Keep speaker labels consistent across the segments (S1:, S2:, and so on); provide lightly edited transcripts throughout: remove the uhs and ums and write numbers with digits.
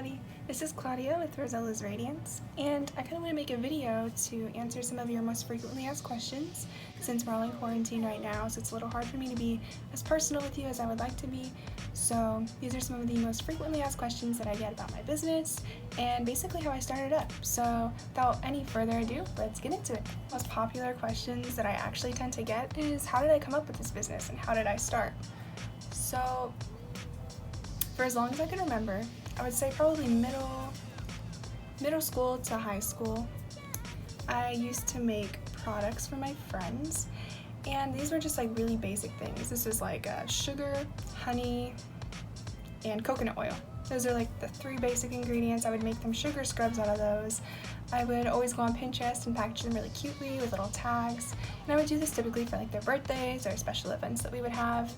S1: everybody, this is Claudia with Rosella's Radiance, and I kind of want to make a video to answer some of your most frequently asked questions since we're all in quarantine right now, so it's a little hard for me to be as personal with you as I would like to be. So these are some of the most frequently asked questions that I get about my business and basically how I started up. So without any further ado, let's get into it. The most popular questions that I actually tend to get is, how did I come up with this business and how did I start? So for as long as I can remember, I would say probably middle school to high school, I used to make products for my friends, and these were just like really basic things. This is like sugar, honey, and coconut oil. Those are like the three basic ingredients. I would make them sugar scrubs out of those. I would always go on Pinterest and package them really cutely with little tags, and I would do this typically for like their birthdays or special events that we would have.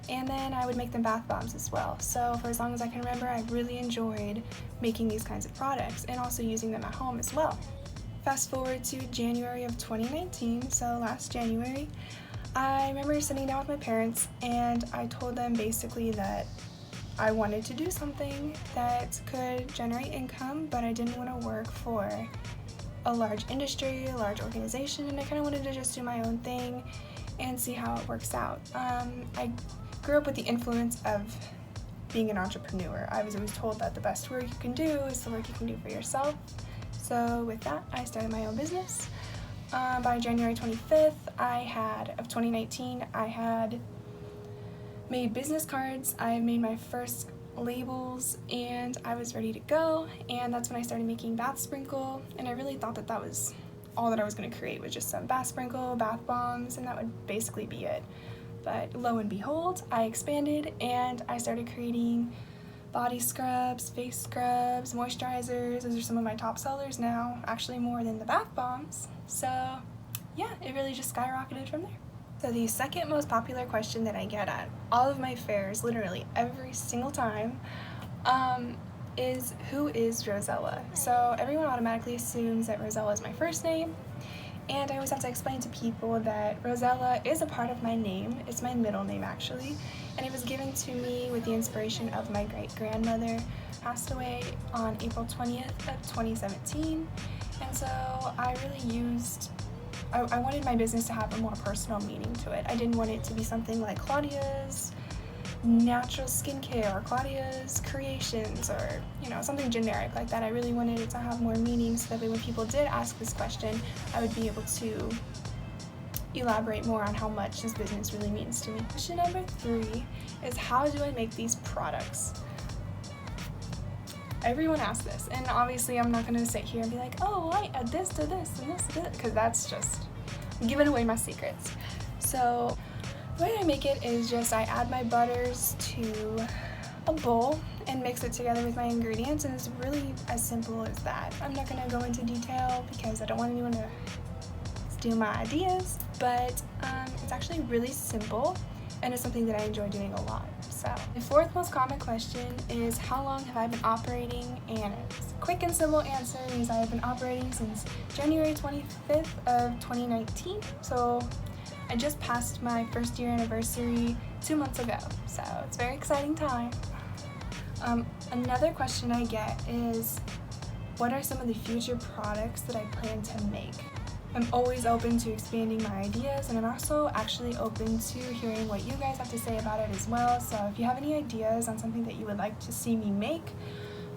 S1: And then I would make them bath bombs as well. So for as long as I can remember, I really enjoyed making these kinds of products and also using them at home as well. Fast forward to January of 2019, so last January, I remember sitting down with my parents and I told them basically that I wanted to do something that could generate income, but I didn't want to work for a large industry, a large organization, and I kind of wanted to just do my own thing and see how it works out. I grew up with the influence of being an entrepreneur. I was always told that the best work you can do is the work you can do for yourself. So with that, I started my own business. By January 25th of 2019, I had made business cards, I made my first labels, and I was ready to go. And that's when I started making bath sprinkle, and I really thought that that was all that I was going to create, was just some bath sprinkle, bath bombs, and that would basically be it. But lo and behold, I expanded and I started creating body scrubs, face scrubs, moisturizers. Those are some of my top sellers now, actually more than the bath bombs. So yeah, it really just skyrocketed from there. So the second most popular question that I get at all of my fairs, literally every single time, is, who is Rosella? So everyone automatically assumes that Rosella is my first name, and I always have to explain to people that Rosella is a part of my name. It's my middle name actually, and it was given to me with the inspiration of my great-grandmother, passed away on April 20th of 2017, and so I wanted my business to have a more personal meaning to it. I didn't want it to be something like Claudia's natural skincare or Claudia's creations or something generic like that. I really wanted it to have more meaning so that when people did ask this question, I would be able to elaborate more on how much this business really means to me. Question number 3 is, how do I make these products? Everyone asks this, and obviously I'm not going to sit here and be like, oh, I add this to this and this to this, because that's just giving away my secrets. So the way I make it is just I add my butters to a bowl and mix it together with my ingredients, and it's really as simple as that. I'm not going to go into detail because I don't want anyone to steal my ideas, but it's actually really simple and it's something that I enjoy doing a lot. So the fourth most common question is, how long have I been operating? And it's a quick and simple answer is, I have been operating since January 25th of 2019. So I just passed my first year anniversary 2 months ago, so it's a very exciting time. Another question I get is, what are some of the future products that I plan to make? I'm always open to expanding my ideas, and I'm also actually open to hearing what you guys have to say about it as well. So if you have any ideas on something that you would like to see me make,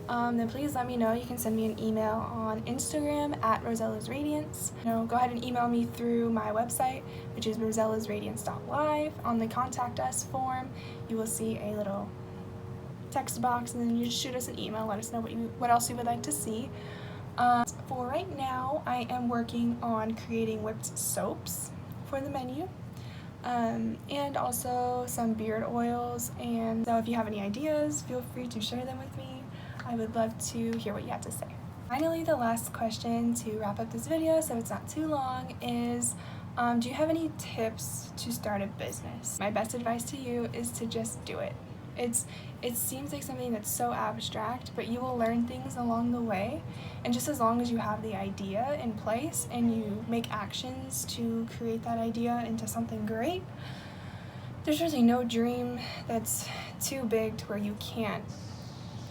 S1: then please let me know. You can send me an email on Instagram at Rosella's Radiance. Go ahead and email me through my website, which is rosellasradiance.live. On the contact us form, you will see a little text box, and then you just shoot us an email, let us know what else you would like to see. For right now, I am working on creating whipped soaps for the menu, and also some beard oils, and so if you have any ideas, feel free to share them with me. I would love to hear what you have to say. Finally, the last question to wrap up this video so it's not too long is, do you have any tips to start a business? My best advice to you is to just do it. It seems like something that's so abstract, but you will learn things along the way, and just as long as you have the idea in place and you make actions to create that idea into something great, there's really no dream that's too big to where you can't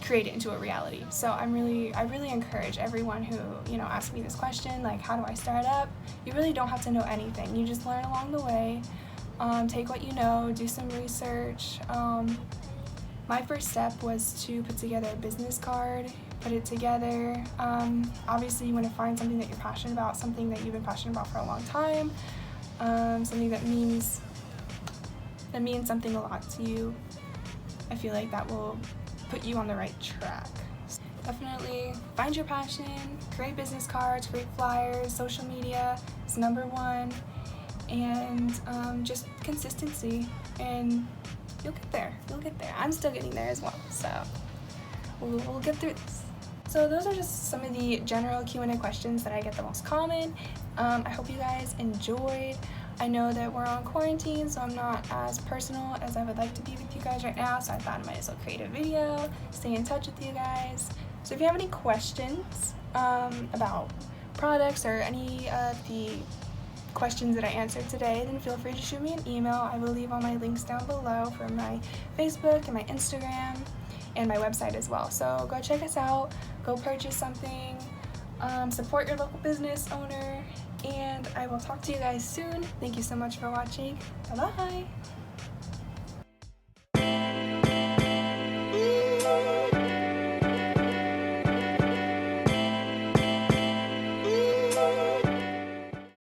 S1: create it into a reality. So I really encourage everyone who, asks me this question, like, how do I start up? You really don't have to know anything. You just learn along the way. Take what you know, do some research. My first step was to put together a business card, put it together. Obviously you want to find something that you're passionate about, something that you've been passionate about for a long time, something that means something a lot to you. I feel like that will put you on the right track. Definitely find your passion, create business cards, create flyers. Social media is number one, and just consistency, and you'll get there. I'm still getting there as well, so we'll get through this. So those are just some of the general Q&A questions that I get the most common. I hope you guys enjoyed. I know that we're on quarantine, so I'm not as personal as I would like to be with you guys right now, so I thought I might as well create a video, stay in touch with you guys. So if you have any questions about products or any of the questions that I answered today, then feel free to shoot me an email. I will leave all my links down below for my Facebook and my Instagram and my website as well. So go check us out, go purchase something, support your local business owner, and I will talk to you guys soon. Thank you so much for watching. Bye-bye.